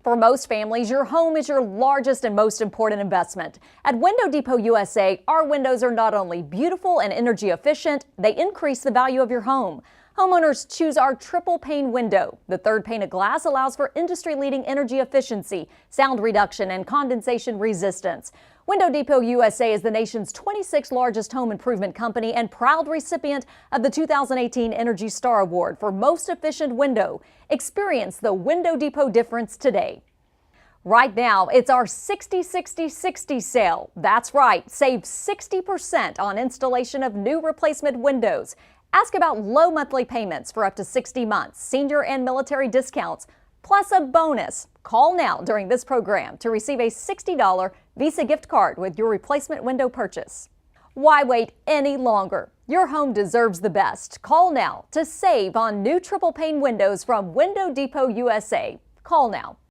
For most families, your home is your largest and most important investment. At Window Depot USA, our windows are not only beautiful and energy efficient, they increase the value of your home. Homeowners choose our triple pane window. The third pane of glass allows for industry-leading energy efficiency, sound reduction, and condensation resistance. Window Depot USA is the nation's 26th largest home improvement company and proud recipient of the 2018 Energy Star Award for Most Efficient Window. Experience the Window Depot difference today. Right now, it's our 60-60-60 sale. That's right, save 60% on installation of new replacement windows. Ask about low monthly payments for up to 60 months, senior and military discounts, plus a bonus. Call now during this program to receive a $60 Visa gift card with your replacement window purchase. Why wait any longer? Your home deserves the best. Call now to save on new triple pane windows from Window Depot USA. Call now.